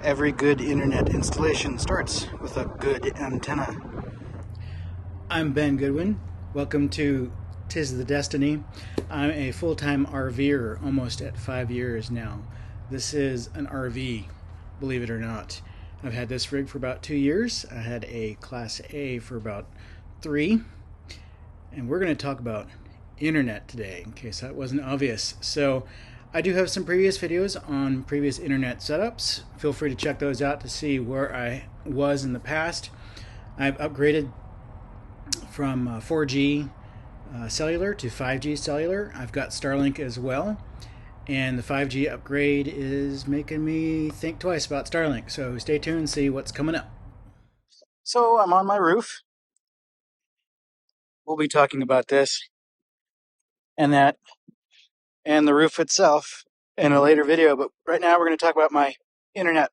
Every good internet installation starts with a good antenna. I'm Ben Goodwin. Welcome to Tis the Destiny. I'm a full-time RVer, almost at 5 years now. This is an RV, believe it or not. I've had this rig for about 2 years. I had a Class A for about 3. And we're going to talk about internet today, in case that wasn't obvious. So I do have some previous videos on previous internet setups. Feel free to check those out to see where I was in the past. I've upgraded from 4G cellular to 5G cellular. I've got Starlink as well. And the 5G upgrade is making me think twice about Starlink. So stay tuned and see what's coming up. So I'm on my roof. We'll be talking about this and that and the roof itself in a later video, but right now we're going to talk about my internet.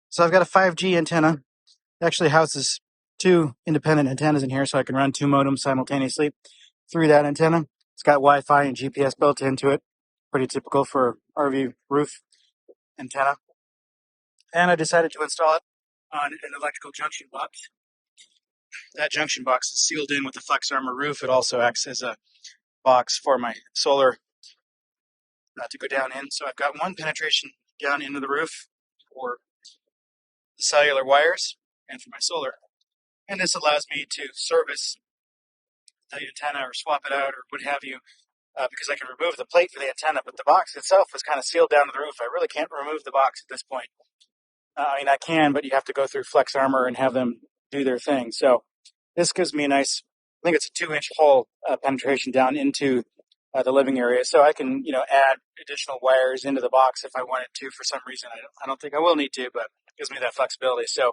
So I've got a 5G antenna. It actually houses 2 independent antennas in here, so I can run 2 modems simultaneously through that antenna. It's got Wi-Fi and GPS built into it. Pretty typical for RV roof antenna. And I decided to install it on an electrical junction box. That junction box is sealed in with a flex armor roof. It also acts as a box for my solar to go down in. So I've got one penetration down into the roof for the cellular wires and for my solar. And this allows me to service the antenna or swap it out or what have you, because I can remove the plate for the antenna, but the box itself is kind of sealed down to the roof. I really can't remove the box at this point. I can, but you have to go through flex armor and have them do their thing. So this gives me a nice, I think it's a 2-inch hole penetration down into the living area. So I can, add additional wires into the box if I wanted to for some reason. I don't think I will need to, but it gives me that flexibility. So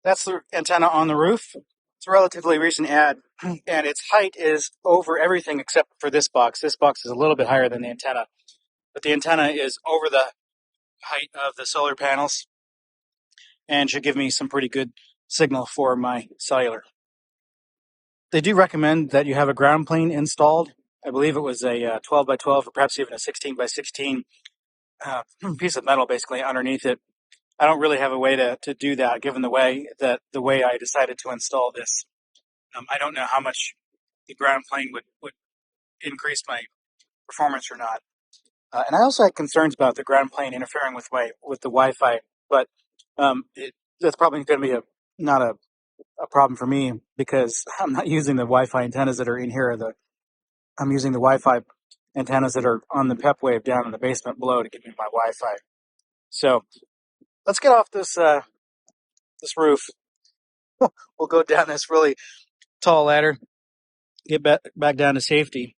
that's the antenna on the roof. It's a relatively recent add, and its height is over everything except for this box. This box is a little bit higher than the antenna, but the antenna is over the height of the solar panels and should give me some pretty good signal for my cellular. They do recommend that you have a ground plane installed. I believe it was a 12 by 12 or perhaps even a 16 by 16 piece of metal basically underneath it. I don't really have a way to do that given the way I decided to install this. I don't know how much the ground plane would increase my performance or not. And I also had concerns about the ground plane interfering with the Wi-Fi, but that's probably going to be not a problem for me because I'm not using the Wi-Fi antennas that are in here. I'm using the Wi-Fi antennas that are on the PEP wave down in the basement below to give me my Wi-Fi. So let's get off this roof. We'll go down this really tall ladder, get back down to safety,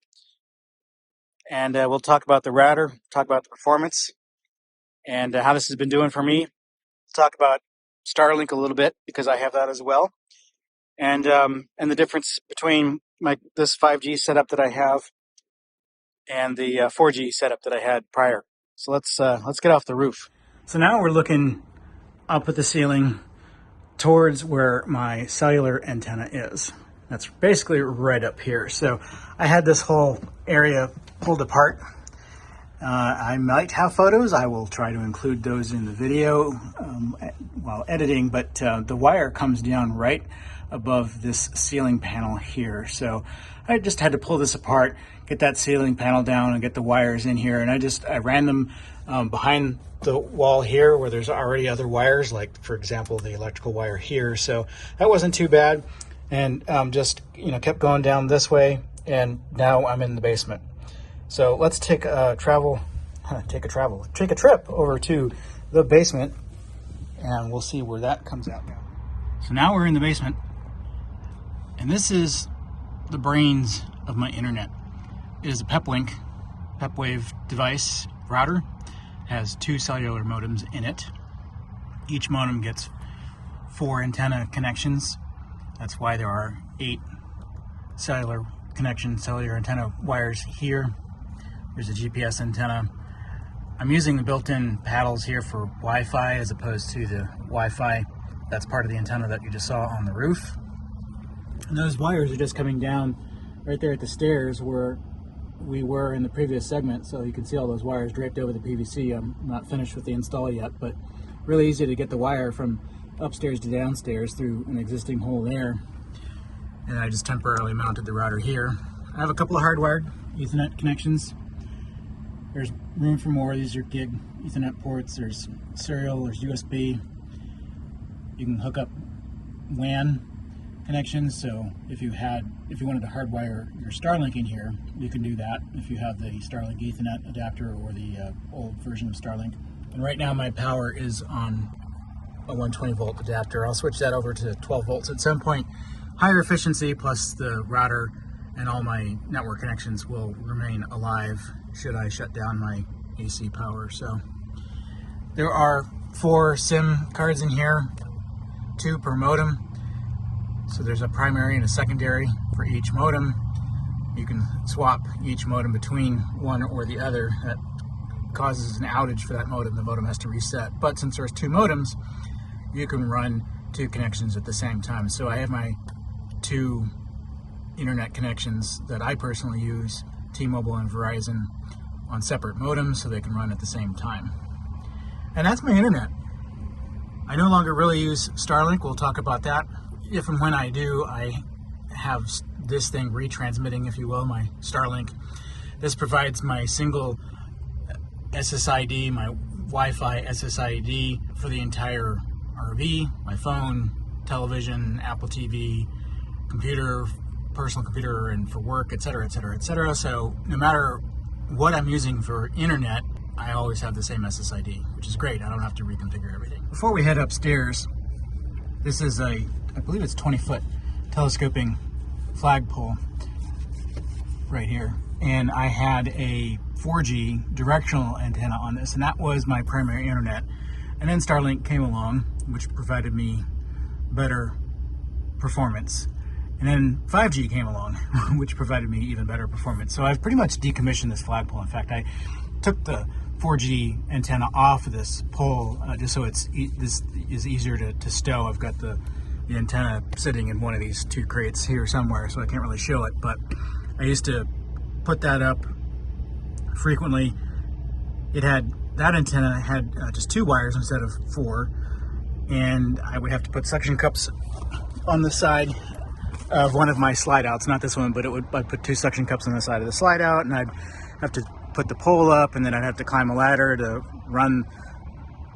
and we'll talk about the router, talk about the performance, and how this has been doing for me. Talk about Starlink a little bit because I have that as well, and the difference between this 5G setup that I have and the 4G setup that I had prior. So let's get off the roof. So now we're looking up at the ceiling towards where my cellular antenna is. That's basically right up here. So I had this whole area pulled apart. I might have photos. I will try to include those in the video while editing, but the wire comes down right above this ceiling panel here. So I just had to pull this apart, get that ceiling panel down and get the wires in here. And I ran them behind the wall here where there's already other wires, like for example, the electrical wire here. So that wasn't too bad. And just, kept going down this way. And now I'm in the basement. So let's take a trip over to the basement and we'll see where that comes out now. So now we're in the basement and this is the brains of my internet. It is a PepLink, PepWave device router. It has 2 cellular modems in it. Each modem gets 4 antenna connections. That's why there are 8 cellular antenna wires here. There's a GPS antenna. I'm using the built-in paddles here for Wi-Fi as opposed to the Wi-Fi that's part of the antenna that you just saw on the roof. And those wires are just coming down right there at the stairs where we were in the previous segment. So you can see all those wires draped over the PVC. I'm not finished with the install yet, but really easy to get the wire from upstairs to downstairs through an existing hole there. And I just temporarily mounted the router here. I have a couple of hardwired Ethernet connections. There's room for more. These are gig Ethernet ports. There's serial, there's USB. You can hook up WAN connections, so if you wanted to hardwire your Starlink in here, you can do that if you have the Starlink Ethernet adapter or the old version of Starlink. And right now my power is on a 120 volt adapter. I'll switch that over to 12 volts at some point. Higher efficiency plus the router and all my network connections will remain alive should I shut down my AC power. So there are 4 SIM cards in here, 2 per modem. So there's a primary and a secondary for each modem. You can swap each modem between one or the other. That causes an outage for that modem. The modem has to reset. But since there's 2 modems, you can run 2 connections at the same time. So I have my 2 internet connections that I personally use, T-Mobile and Verizon, on separate modems so they can run at the same time. And that's my internet. I no longer really use Starlink. We'll talk about that. If and when I do, I have this thing retransmitting, if you will, my Starlink. This provides my single SSID, my Wi-Fi SSID for the entire RV, my phone, television, Apple TV, computer, personal computer, and for work, etc., etc., etc. So no matter what I'm using for internet, I always have the same SSID, which is great. I don't have to reconfigure everything. Before we head upstairs, this is I believe it's 20-foot telescoping flagpole right here. And I had a 4G directional antenna on this, and that was my primary internet. And then Starlink came along, which provided me better performance. And then 5G came along, which provided me even better performance. So I've pretty much decommissioned this flagpole. In fact, I took the 4G antenna off of this pole just so this is easier to stow. I've got the antenna sitting in one of these 2 crates here somewhere, so I can't really show it. But I used to put that up frequently. That antenna had just 2 wires instead of 4, and I would have to put suction cups on the side of one of my slide outs, not this one, but I'd put 2 suction cups on the side of the slide out, and I'd have to put the pole up, and then I'd have to climb a ladder to run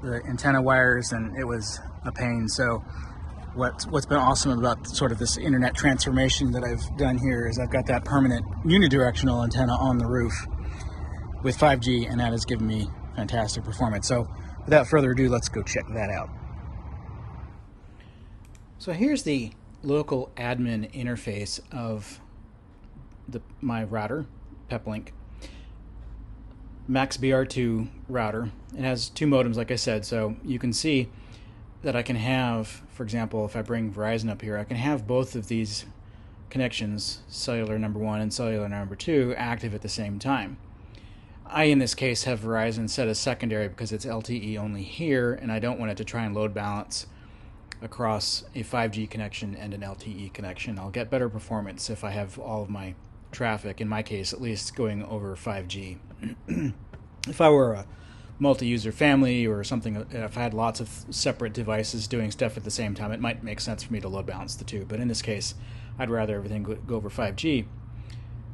the antenna wires, and it was a pain. So what's been awesome about sort of this internet transformation that I've done here is I've got that permanent unidirectional antenna on the roof with 5G, and that has given me fantastic performance. So without further ado, let's go check that out. So here's the local admin interface of my router, Peplink. Max BR2 router. It has 2 modems, like I said, so you can see that I can have, for example, if I bring Verizon up here, I can have both of these connections, cellular number 1 and cellular number 2, active at the same time. I, in this case, have Verizon set as secondary because it's LTE only here, and I don't want it to try and load balance across a 5G connection and an LTE connection. I'll get better performance if I have all of my traffic, in my case at least, going over 5G. If I were a multi-user family or something, if I had lots of separate devices doing stuff at the same time, it might make sense for me to load balance the 2. But in this case, I'd rather everything go over 5G.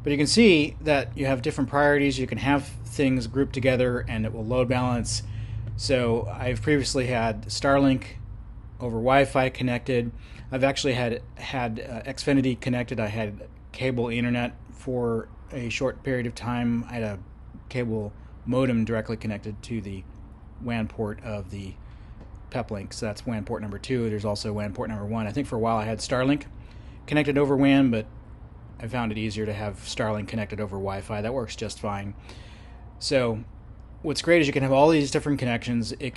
But you can see that you have different priorities. You can have things grouped together and it will load balance. So I've previously had Starlink over Wi-Fi connected. I've actually had Xfinity connected. I had cable internet for a short period of time. I had a cable modem directly connected to the WAN port of the Peplink. So that's WAN port number 2. There's also WAN port number 1. I think for a while I had Starlink connected over WAN, but I found it easier to have Starlink connected over Wi-Fi. That works just fine. So what's great is you can have all these different connections. You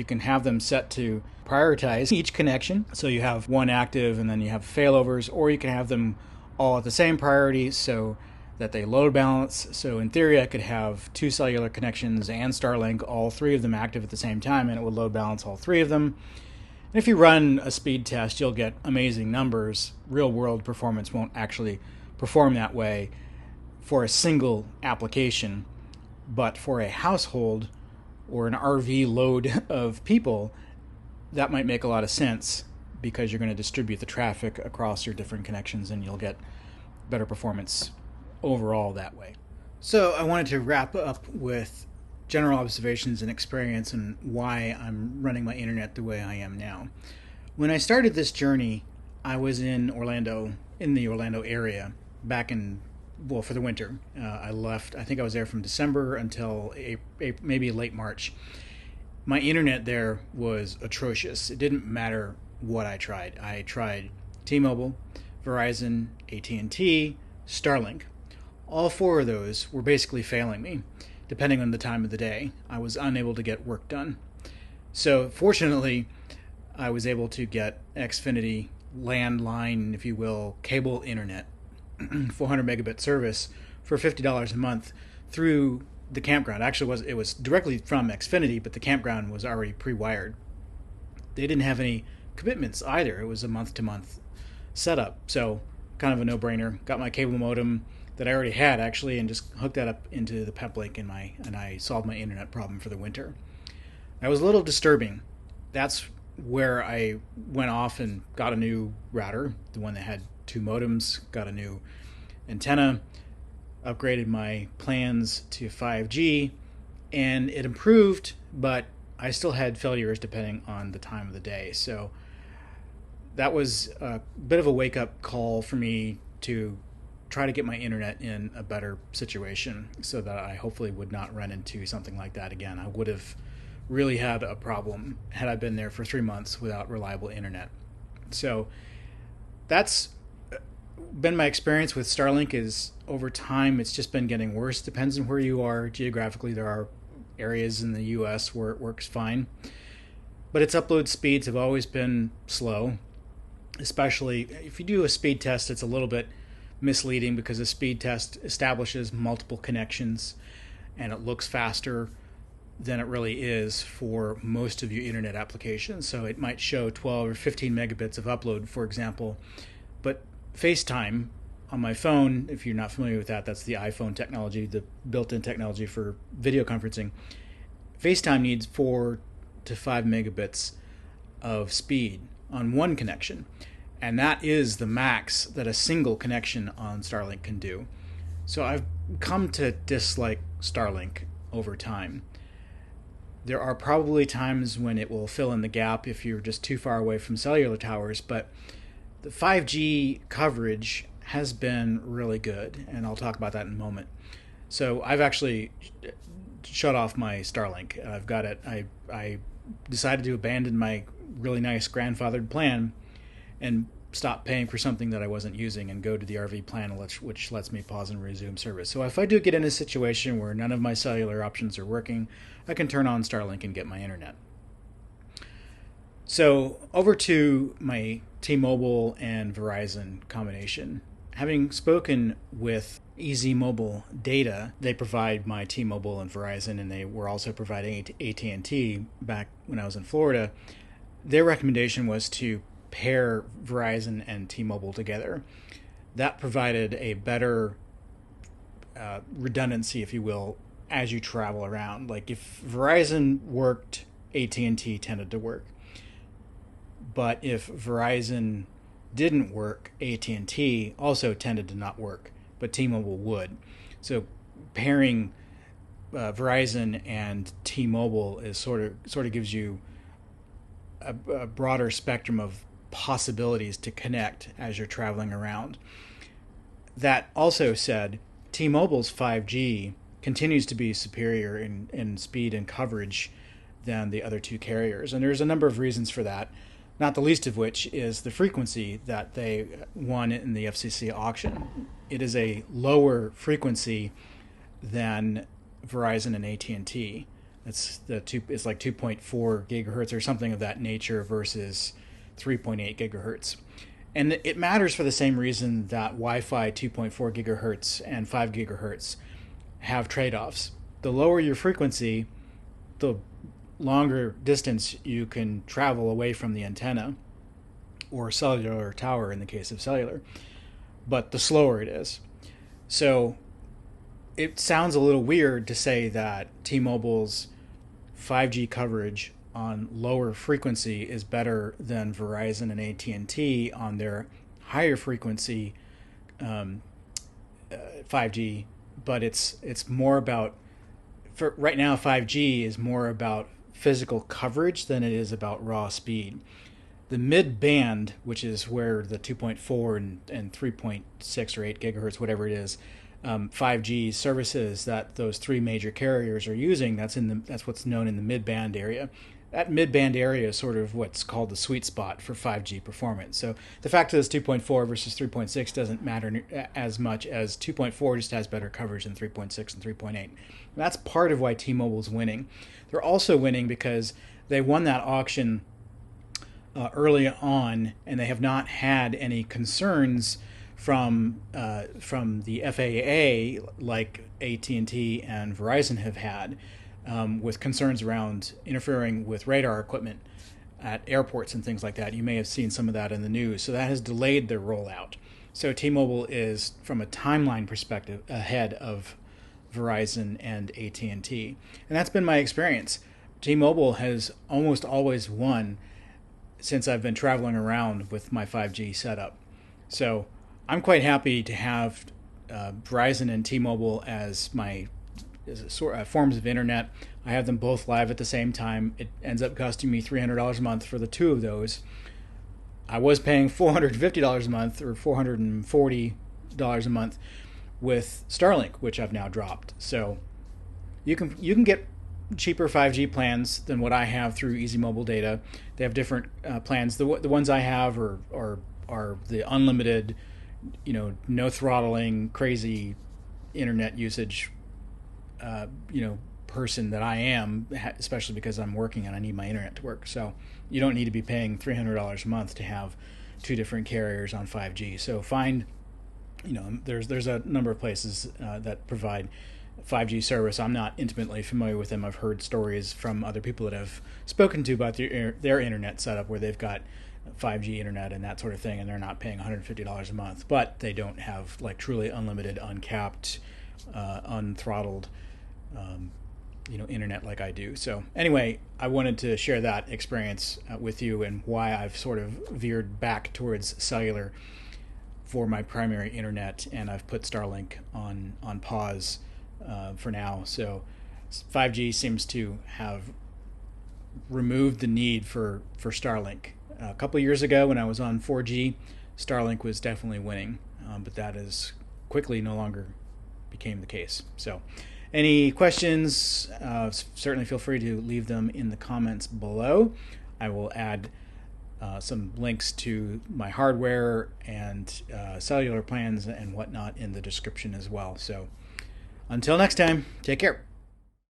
can have them set to prioritize each connection. So you have one active and then you have failovers, or you can have them all at the same priority so that they load balance. So in theory, I could have 2 cellular connections and Starlink, all 3 of them active at the same time, and it would load balance all 3 of them. And if you run a speed test, you'll get amazing numbers. Real world performance won't actually perform that way for a single application, but for a household or an RV load of people, that might make a lot of sense because you're going to distribute the traffic across your different connections and you'll get better performance overall that way. So I wanted to wrap up with general observations and experience and why I'm running my internet the way I am now. When I started this journey, I was in Orlando, in the Orlando area, back in, well, for the winter. I left, I think I was there from December until maybe late March. My internet there was atrocious. It didn't matter what I tried. I tried T-Mobile, Verizon, AT&T, Starlink. All four of those were basically failing me, depending on the time of the day. I was unable to get work done. So fortunately, I was able to get Xfinity landline, if you will, cable internet, 400 megabit service for $50 a month through the campground. Actually, it was directly from Xfinity, but the campground was already pre-wired. They didn't have any commitments either. It was a month-to-month setup, so kind of a no-brainer. Got my cable modem that I already had actually, and just hooked that up into the Peplink and I solved my internet problem for the winter. That was a little disturbing. That's where I went off and got a new router, the one that had two modems, got a new antenna, upgraded my plans to 5G, and it improved, but I still had failures depending on the time of the day. So that was a bit of a wake up call for me to try to get my internet in a better situation so that I hopefully would not run into something like that again. I would have really had a problem had I been there for 3 months without reliable internet. So that's been my experience with Starlink. Is over time it's just been getting worse. Depends on where you are geographically. There are areas in the US where it works fine, but its upload speeds have always been slow. Especially if you do a speed test, it's a little bit misleading because a speed test establishes multiple connections and it looks faster than it really is for most of your internet applications. So it might show 12 or 15 megabits of upload, for example, but FaceTime on my phone, if you're not familiar with that, that's the iPhone technology, the built-in technology for video conferencing. FaceTime needs 4 to 5 megabits of speed on one connection, and that is the max that a single connection on Starlink can do. So I've come to dislike Starlink over time. There are probably times when it will fill in the gap if you're just too far away from cellular towers, but the 5G coverage has been really good, and I'll talk about that in a moment. So I've actually shut off my Starlink. I've got it. I decided to abandon my really nice grandfathered plan and stop paying for something that I wasn't using and go to the RV plan, which lets me pause and resume service. So if I do get in a situation where none of my cellular options are working, I can turn on Starlink and get my internet. So over to my T-Mobile and Verizon combination. Having spoken with Easy Mobile Data, they provide my T-Mobile and Verizon, and they were also providing AT&T back when I was in Florida. Their recommendation was to pair Verizon and T-Mobile together. That provided a better redundancy, if you will, as you travel around. Like if Verizon worked, AT&T tended to work. But if Verizon didn't work, AT&T also tended to not work, but T-Mobile would. So pairing Verizon and T-Mobile is sort of gives you a broader spectrum of possibilities to connect as you're traveling around. That also said, T-Mobile's 5G continues to be superior in speed and coverage than the other two carriers, and there's a number of reasons for that. Not the least of which is the frequency that they won in the FCC auction. It is a lower frequency than Verizon and AT&T. It's like 2.4 gigahertz or something of that nature versus 3.8 gigahertz. And it matters for the same reason that Wi-Fi 2.4 gigahertz and 5 gigahertz have trade-offs. The lower your frequency, the longer distance you can travel away from the antenna or cellular tower in the case of cellular, but the slower it is. So it sounds a little weird to say that T-Mobile's 5G coverage on lower frequency is better than Verizon and AT&T on their higher frequency 5G, but it's more about, for right now 5G is more about physical coverage than it is about raw speed. The mid band, which is where the 2.4 and 3.6 or 8 gigahertz, whatever it is, 5G services that those three major carriers are using, that's what's known in the mid band area. That mid band area is sort of what's called the sweet spot for 5G performance. So the fact that it's 2.4 versus 3.6 doesn't matter as much as 2.4 just has better coverage than 3.6 and 3.8. That's part of why T-Mobile's winning. They're also winning because they won that auction early on, and they have not had any concerns from the FAA like AT&T and Verizon have had, with concerns around interfering with radar equipment at airports and things like that. You may have seen some of that in the news. So that has delayed their rollout. So T-Mobile is, from a timeline perspective, ahead of Verizon and AT&T. And that's been my experience. T-Mobile has almost always won since I've been traveling around with my 5G setup. So I'm quite happy to have Verizon and T-Mobile as my forms of internet. I have them both live at the same time. It ends up costing me $300 a month for the two of those. I was paying $450 a month or $440 a month with Starlink, which I've now dropped. So you can get cheaper 5G plans than what I have through Easy Mobile Data. They have different plans. The ones I have are the unlimited, no throttling, crazy internet usage, person that I am, especially because I'm working and I need my internet to work. So you don't need to be paying $300 a month to have two different carriers on 5G. So find, there's a number of places that provide 5G service. I'm not intimately familiar with them. I've heard stories from other people that I've spoken to about their internet setup where they've got 5G internet and that sort of thing, and they're not paying $150 a month, but they don't have like truly unlimited, uncapped, unthrottled, internet like I do. So anyway, I wanted to share that experience with you and why I've sort of veered back towards cellular for my primary internet, and I've put Starlink on pause for now. So 5G seems to have removed the need for Starlink. A couple of years ago when I was on 4G, Starlink was definitely winning, but that is quickly no longer became the case. So any questions, certainly feel free to leave them in the comments below. I will add some links to my hardware and cellular plans and whatnot in the description as well. So until next time, take care.